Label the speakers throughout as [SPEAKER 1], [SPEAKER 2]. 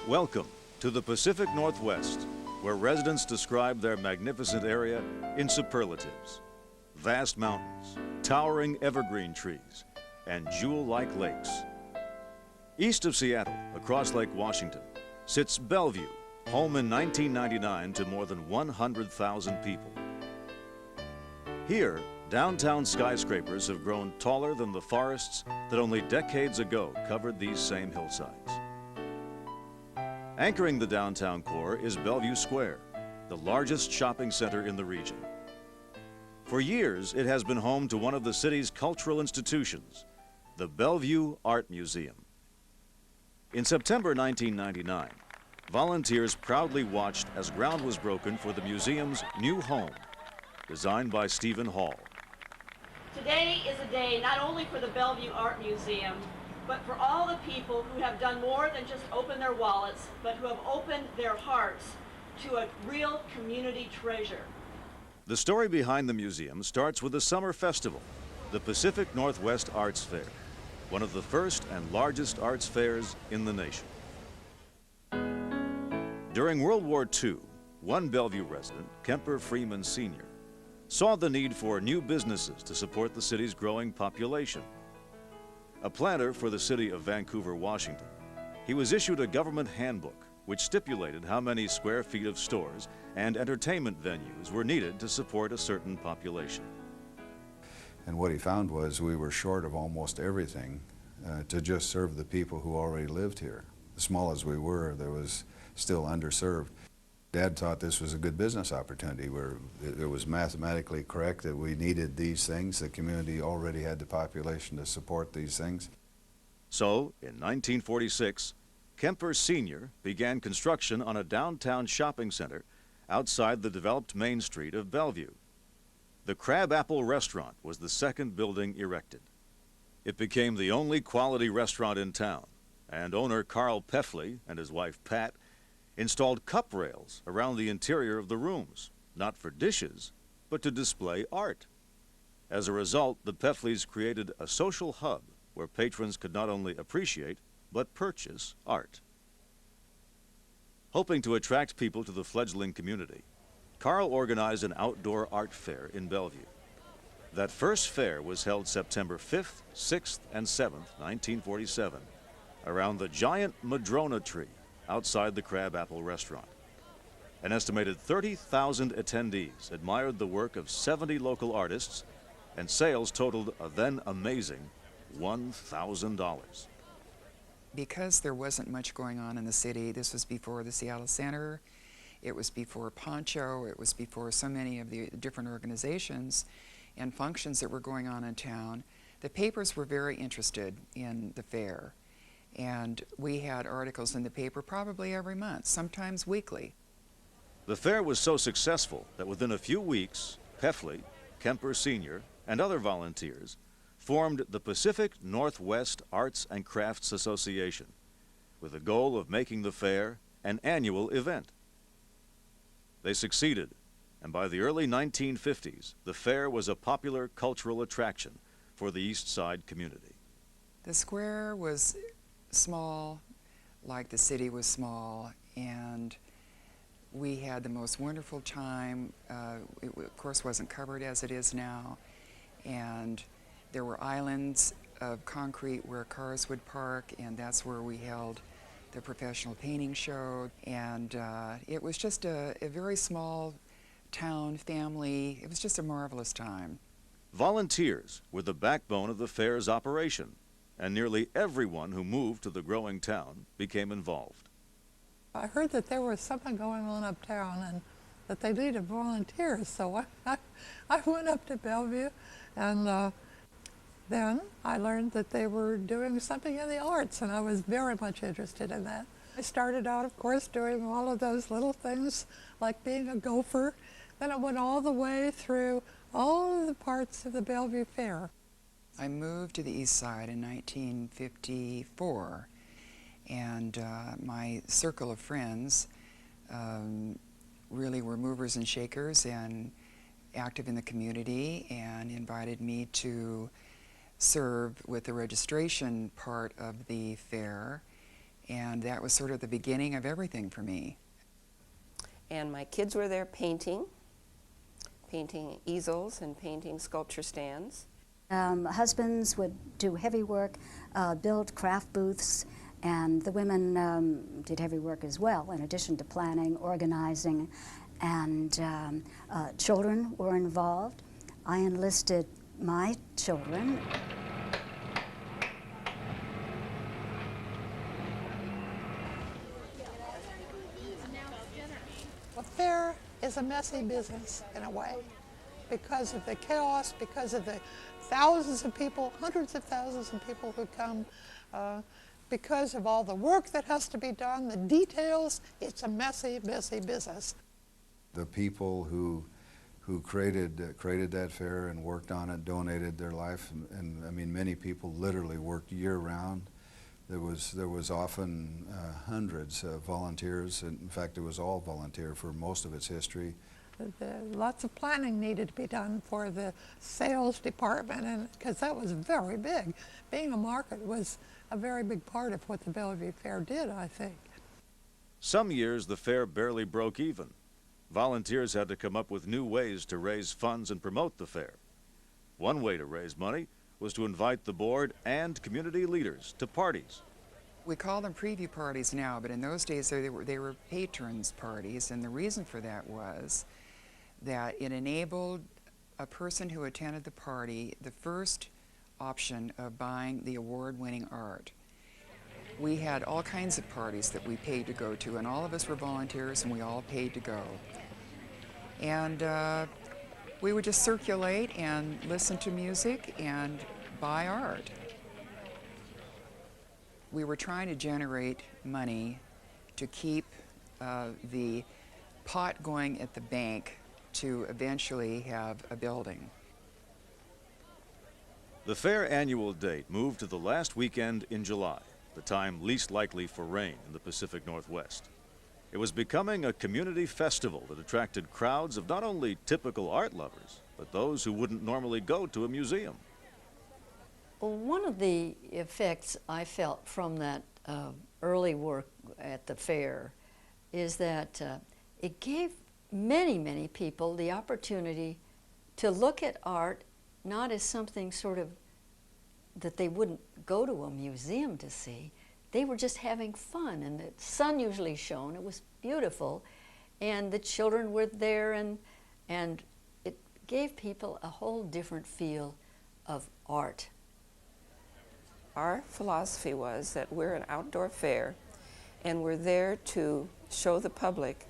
[SPEAKER 1] Welcome to the Pacific Northwest, where residents describe their magnificent area in superlatives. Vast mountains, towering evergreen trees, and jewel-like lakes. East of Seattle, across Lake Washington, sits Bellevue, home in 1999 to more than 100,000 people. Here, downtown skyscrapers have grown taller than the forests that only decades ago covered these same hillsides. Anchoring the downtown core is Bellevue Square, the largest shopping center in the region. For years, it has been home to one of the city's cultural institutions, the Bellevue Art Museum. In September 1999, volunteers proudly watched as ground was broken for the museum's new home, designed by Stephen Hall.
[SPEAKER 2] Today is a day not only for the Bellevue Art Museum, but for all the people who have done more than just open their wallets, but who have opened their hearts to a real community treasure.
[SPEAKER 1] The story behind the museum starts with the summer festival, the Pacific Northwest Arts Fair, one of the first and largest arts fairs in the nation. During World War II, one Bellevue resident, Kemper Freeman Sr., saw the need for new businesses to support the city's growing population. A planner for the city of Vancouver, Washington, he was issued a government handbook which stipulated how many square feet of stores and entertainment venues were needed to support a certain population.
[SPEAKER 3] And what he found was we were short of almost everything to just serve the people who already lived here. As small as we were, there was still underserved. Dad thought this was a good business opportunity where it was mathematically correct that we needed these things. The community already had the population to support these things.
[SPEAKER 1] So, in 1946, Kemper Sr. began construction on a downtown shopping center outside the developed Main Street of Bellevue. The Crab Apple Restaurant was the second building erected. It became the only quality restaurant in town, and owner Carl Peffley and his wife Pat installed cup rails around the interior of the rooms, not for dishes, but to display art. As a result, the Peffleys created a social hub where patrons could not only appreciate, but purchase art. Hoping to attract people to the fledgling community, Carl organized an outdoor art fair in Bellevue. That first fair was held September 5th, 6th, and 7th, 1947, around the giant madrona tree outside the Crab Apple Restaurant. An estimated 30,000 attendees admired the work of 70 local artists, and sales totaled a then amazing $1,000.
[SPEAKER 4] Because there wasn't much going on in the city, this was before the Seattle Center, it was before Poncho, it was before so many of the different organizations and functions that were going on in town, the papers were very interested in the fair. And we had articles in the paper probably every month, sometimes weekly.
[SPEAKER 1] The fair was so successful that within a few weeks, Peffley, Kemper Sr., and other volunteers formed the Pacific Northwest Arts and Crafts Association with the goal of making the fair an annual event. They succeeded, and by the early 1950s, the fair was a popular cultural attraction for the East Side community.
[SPEAKER 4] The square was small, like the city was small, and we had the most wonderful time. It, of course, wasn't covered as it is now, and there were islands of concrete where cars would park, and that's where we held the professional painting show. And it was just a very small town family. It was just a marvelous time.
[SPEAKER 1] Volunteers were the backbone of the fair's operation, and nearly everyone who moved to the growing town became involved.
[SPEAKER 5] I heard that there was something going on uptown and that they needed volunteers, so I went up to Bellevue, and then I learned that they were doing something in the arts, and I was very much interested in that. I started out, of course, doing all of those little things like being a gopher. Then I went all the way through all of the parts of the Bellevue Fair.
[SPEAKER 4] I moved to the East Side in 1954, and my circle of friends really were movers and shakers and active in the community, and invited me to serve with the registration part of the fair. And that was sort of the beginning of everything for me.
[SPEAKER 6] And my kids were there painting easels and painting sculpture stands.
[SPEAKER 7] Husbands would do heavy work, build craft booths, and the women did heavy work as well, in addition to planning, organizing, and children were involved. I enlisted my children.
[SPEAKER 5] A fair is a messy business in a way because of the chaos, because of the thousands of people, hundreds of thousands of people who come, because of all the work that has to be done, the details. It's a messy, messy business.
[SPEAKER 3] The people who created that fair and worked on it donated their life, and I mean many people literally worked year-round. There was often hundreds of volunteers. In fact, it was all volunteer for most of its history.
[SPEAKER 5] Lots of planning needed to be done for the sales department, and because that was very big. Being a market was a very big part of what the Bellevue Fair did, I think.
[SPEAKER 1] Some years the fair barely broke even. Volunteers had to come up with new ways to raise funds and promote the fair. One way to raise money was to invite the board and community leaders to parties.
[SPEAKER 4] We call them preview parties now, but in those days they were patrons' parties, and the reason for that was that it enabled a person who attended the party the first option of buying the award-winning art. We had all kinds of parties that we paid to go to, and all of us were volunteers, and we all paid to go. And we would just circulate and listen to music and buy art. We were trying to generate money to keep the pot going at the bank to eventually have a building.
[SPEAKER 1] The fair annual date moved to the last weekend in July, the time least likely for rain in the Pacific Northwest. It was becoming a community festival that attracted crowds of not only typical art lovers, but those who wouldn't normally go to a museum.
[SPEAKER 8] Well, one of the effects I felt from that early work at the fair is that it gave many people the opportunity to look at art not as something sort of that they wouldn't go to a museum to see. They were just having fun, and the sun usually shone. It was beautiful, and the children were there, and it gave people a whole different feel of art.
[SPEAKER 6] Our philosophy was that we're an outdoor fair, and we're there to show the public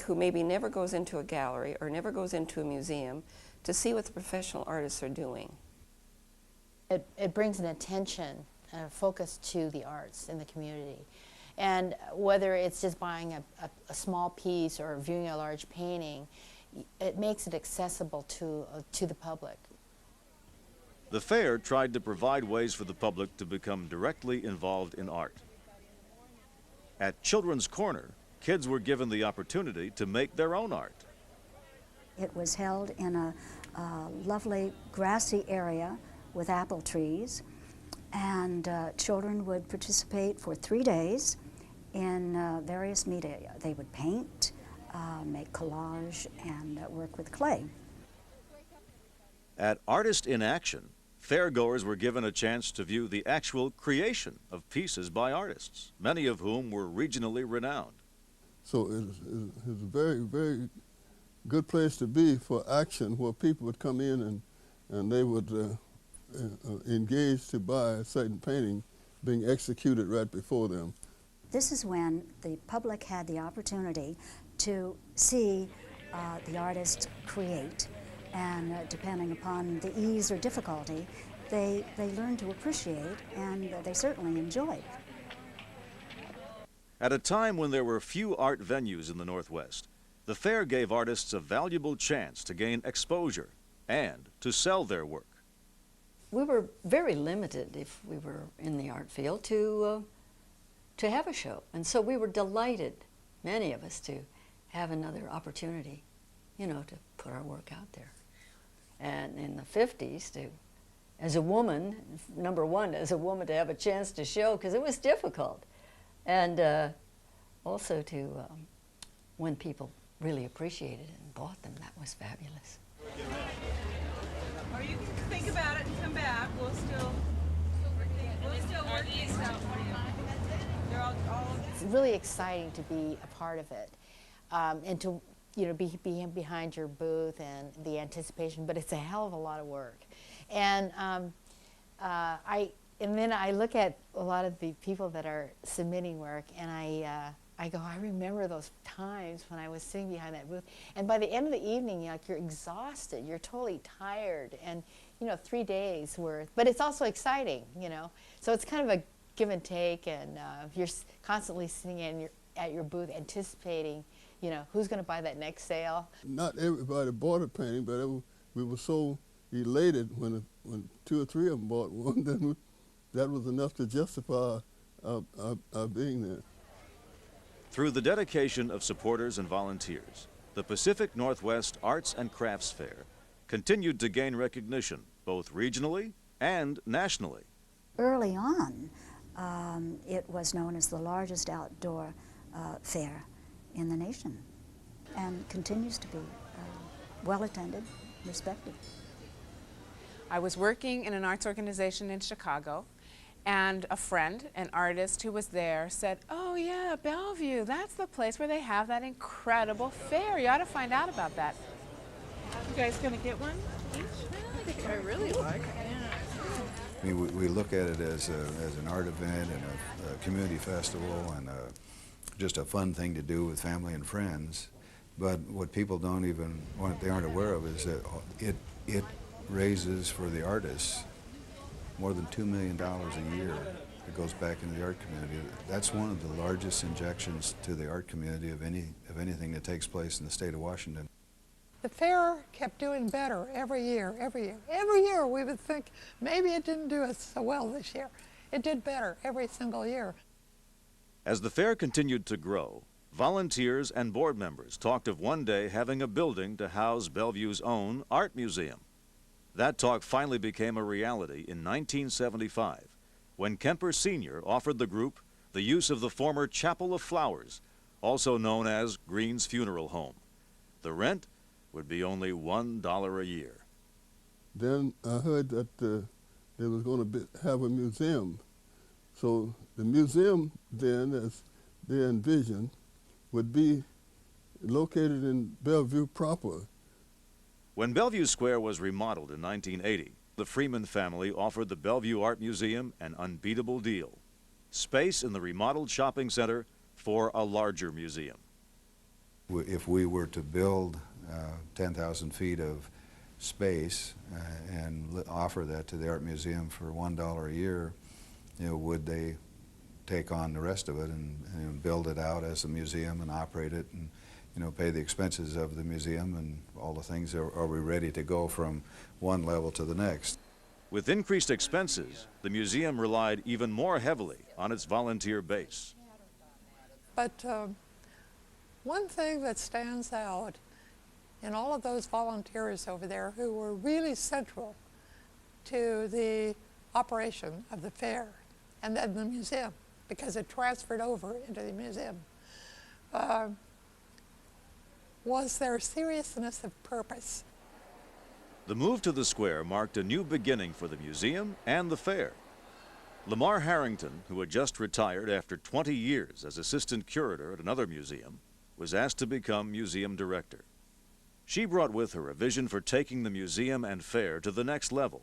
[SPEAKER 6] who maybe never goes into a gallery or never goes into a museum, to see what the professional artists are doing.
[SPEAKER 9] It brings an attention and a focus to the arts in the community. And whether it's just buying a small piece or viewing a large painting, it makes it accessible to the public.
[SPEAKER 1] The fair tried to provide ways for the public to become directly involved in art. At Children's Corner, kids were given the opportunity to make their own art.
[SPEAKER 7] It was held in a lovely grassy area with apple trees, and children would participate for 3 days in various media. They would paint, make collage, and work with clay.
[SPEAKER 1] At Artist in Action, fairgoers were given a chance to view the actual creation of pieces by artists, many of whom were regionally renowned.
[SPEAKER 10] So it's a very good place to be for action, where people would come in and they would engage to buy a certain painting being executed right before them.
[SPEAKER 7] This is when the public had the opportunity to see the artist create, and depending upon the ease or difficulty, they learned to appreciate, and they certainly enjoyed.
[SPEAKER 1] At a time when there were few art venues in the Northwest, the fair gave artists a valuable chance to gain exposure and to sell their work.
[SPEAKER 8] We were very limited, if we were in the art field, to have a show. And so we were delighted, many of us, to have another opportunity, to put our work out there. And in the 50s, to as a woman, number one, as a woman to have a chance to show, because it was difficult. And also to, when people really appreciated it and bought them, that was fabulous.
[SPEAKER 11] Or you can think about it and come back. We'll still work these out for you. They're all
[SPEAKER 9] It's really exciting to be a part of it, and to be behind your booth and the anticipation. But it's a hell of a lot of work, and then I look at a lot of the people that are submitting work, and I go, I remember those times when I was sitting behind that booth, and by the end of the evening, you're exhausted, you're totally tired, and 3 days worth. But it's also exciting, So it's kind of a give and take, and you're constantly sitting at your booth anticipating, who's going to buy that next sale.
[SPEAKER 10] Not everybody bought a painting, but we were so elated when 2 or 3 of them bought one, then that was enough to justify our being there.
[SPEAKER 1] Through the dedication of supporters and volunteers, the Pacific Northwest Arts and Crafts Fair continued to gain recognition both regionally and nationally.
[SPEAKER 7] Early on, it was known as the largest outdoor fair in the nation, and continues to be well attended, respected.
[SPEAKER 11] I was working in an arts organization in Chicago, and a friend, an artist who was there, said, "Oh yeah, Bellevue, that's the place where they have that incredible fair. You ought to find out about that." You guys gonna get one each? I think I really like it.
[SPEAKER 3] I mean, we look at it as an art event and a community festival and just a fun thing to do with family and friends. But what people what they aren't aware of is that it raises for the artists more than $2 million a year that goes back into the art community. That's one of the largest injections to the art community of anything that takes place in the state of Washington.
[SPEAKER 5] The fair kept doing better every year, every year. Every year we would think, maybe it didn't do us so well this year. It did better every single year.
[SPEAKER 1] As the fair continued to grow, volunteers and board members talked of one day having a building to house Bellevue's own art museum. That talk finally became a reality in 1975, when Kemper Sr. offered the group the use of the former Chapel of Flowers, also known as Green's Funeral Home. The rent would be only $1 a year.
[SPEAKER 10] Then I heard that they was going to have a museum. So the museum then, as they envisioned, would be located in Bellevue proper.
[SPEAKER 1] When Bellevue Square was remodeled in 1980, the Freeman family offered the Bellevue Art Museum an unbeatable deal: space in the remodeled shopping center for a larger museum.
[SPEAKER 3] If we were to build 10,000 feet of space and offer that to the Art Museum for $1 a year, would they take on the rest of it and build it out as a museum and operate it and pay the expenses of the museum and all the things? Are we ready to go from one level to the next?
[SPEAKER 1] With increased expenses, the museum relied even more heavily on its volunteer base.
[SPEAKER 5] But one thing that stands out in all of those volunteers over there who were really central to the operation of the fair and then the museum, because it transferred over into the museum, was their seriousness of purpose.
[SPEAKER 1] The move to the square marked a new beginning for the museum and the fair. Lamar Harrington, who had just retired after 20 years as assistant curator at another museum, was asked to become museum director. She brought with her a vision for taking the museum and fair to the next level.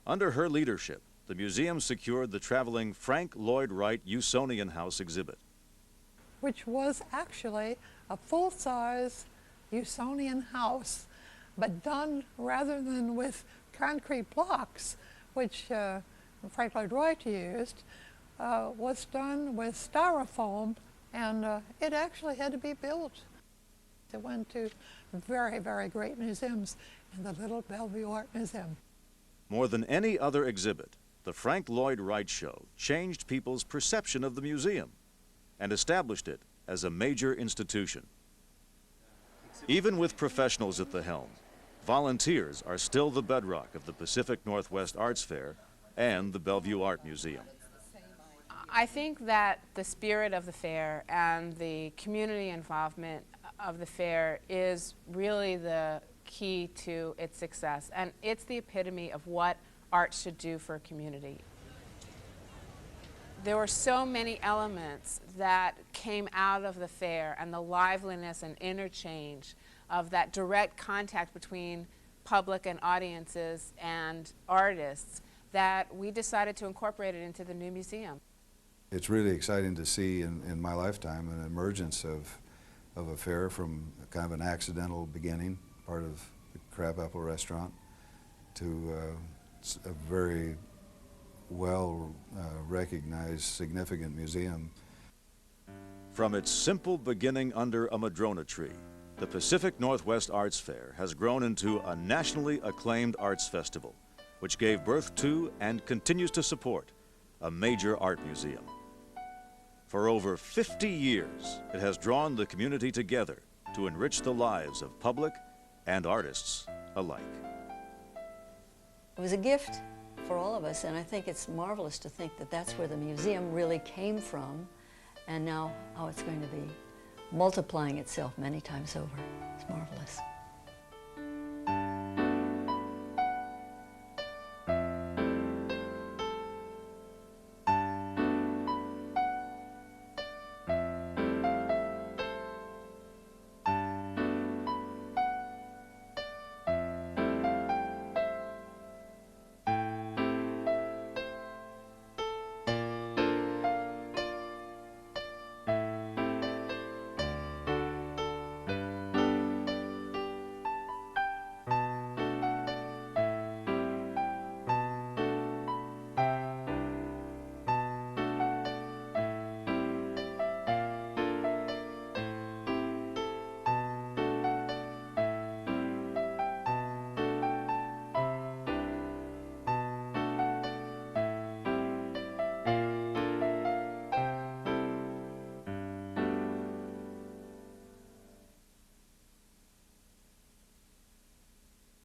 [SPEAKER 1] Under her leadership, the museum secured the traveling Frank Lloyd Wright Usonian House exhibit,
[SPEAKER 5] which was actually a full-size Usonian house, but done rather than with concrete blocks, which Frank Lloyd Wright used, was done with styrofoam, and it actually had to be built. It went to very, very great museums, and the Little Bellevue Art Museum.
[SPEAKER 1] More than any other exhibit, the Frank Lloyd Wright Show changed people's perception of the museum and established it as a major institution. Even with professionals at the helm, volunteers are still the bedrock of the Pacific Northwest Arts Fair and the Bellevue Art Museum.
[SPEAKER 11] I think that the spirit of the fair and the community involvement of the fair is really the key to its success, and it's the epitome of what art should do for a community. There were so many elements that came out of the fair, and the liveliness and interchange of that direct contact between public and audiences and artists, that we decided to incorporate it into the new museum.
[SPEAKER 3] It's really exciting to see in my lifetime an emergence of a fair from kind of an accidental beginning, part of the Crabapple Restaurant, to a very well recognized, significant museum.
[SPEAKER 1] From its simple beginning under a madrona tree, the Pacific Northwest Arts Fair has grown into a nationally acclaimed arts festival, which gave birth to and continues to support a major art museum. For over 50 years, it has drawn the community together to enrich the lives of public and artists alike.
[SPEAKER 8] It was a gift for all of us, and I think it's marvelous to think that that's where the museum really came from, and now how it's going to be multiplying itself many times over. It's marvelous.